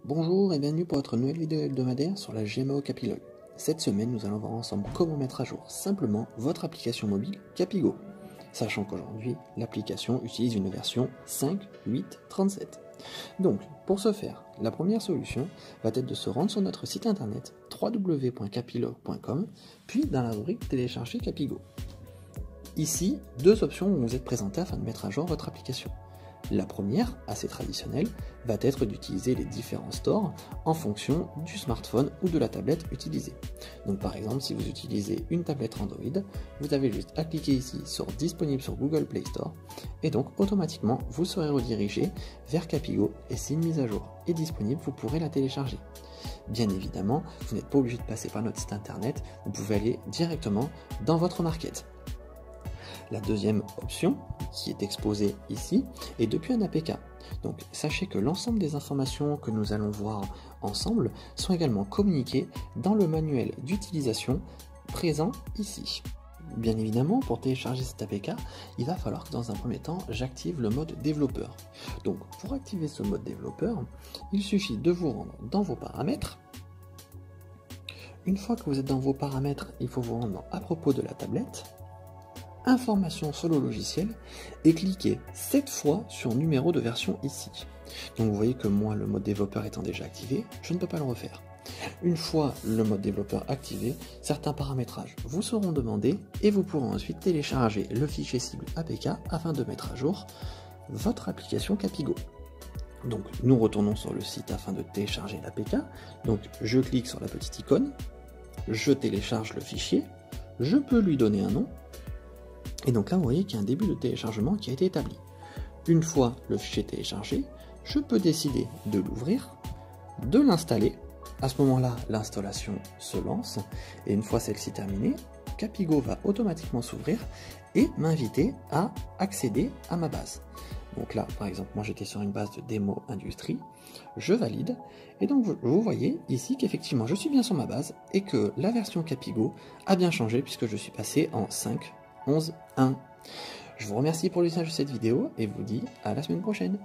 Bonjour et bienvenue pour votre nouvelle vidéo hebdomadaire sur la GMAO Capilog. Cette semaine, nous allons voir ensemble comment mettre à jour simplement votre application mobile Capigo, sachant qu'aujourd'hui, l'application utilise une version 5.8.37. Donc, pour ce faire, la première solution va être de se rendre sur notre site internet www.capilog.com, puis dans la rubrique Télécharger Capigo. Ici, deux options vont vous être présentées afin de mettre à jour votre application. La première, assez traditionnelle, va être d'utiliser les différents stores en fonction du smartphone ou de la tablette utilisée. Donc par exemple, si vous utilisez une tablette Android, vous avez juste à cliquer ici sur Disponible sur Google Play Store et donc automatiquement vous serez redirigé vers Capigo et si une mise à jour est disponible, vous pourrez la télécharger. Bien évidemment, vous n'êtes pas obligé de passer par notre site internet, vous pouvez aller directement dans votre market. La deuxième option, qui est exposée ici, est depuis un APK. Donc sachez que l'ensemble des informations que nous allons voir ensemble sont également communiquées dans le manuel d'utilisation présent ici. Bien évidemment, pour télécharger cet APK, il va falloir que dans un premier temps, j'active le mode développeur. Donc pour activer ce mode développeur, il suffit de vous rendre dans vos paramètres. Une fois que vous êtes dans vos paramètres, il faut vous rendre dans à propos de la tablette, information sur le logiciel et cliquez 7 fois sur numéro de version ici. Donc vous voyez que moi, le mode développeur étant déjà activé, je ne peux pas le refaire. Une fois le mode développeur activé, certains paramétrages vous seront demandés et vous pourrez ensuite télécharger le fichier cible APK afin de mettre à jour votre application Capigo. Donc nous retournons sur le site afin de télécharger l'APK. Donc je clique sur la petite icône, je télécharge le fichier, je peux lui donner un nom. Et donc là, vous voyez qu'il y a un début de téléchargement qui a été établi. Une fois le fichier téléchargé, je peux décider de l'ouvrir, de l'installer. À ce moment-là, l'installation se lance. Et une fois celle-ci terminée, Capigo va automatiquement s'ouvrir et m'inviter à accéder à ma base. Donc là, par exemple, moi j'étais sur une base de démo industrie. Je valide. Et donc vous voyez ici qu'effectivement, je suis bien sur ma base et que la version Capigo a bien changé puisque je suis passé en 5.11.1. Je vous remercie pour le visionnage de cette vidéo et vous dis à la semaine prochaine.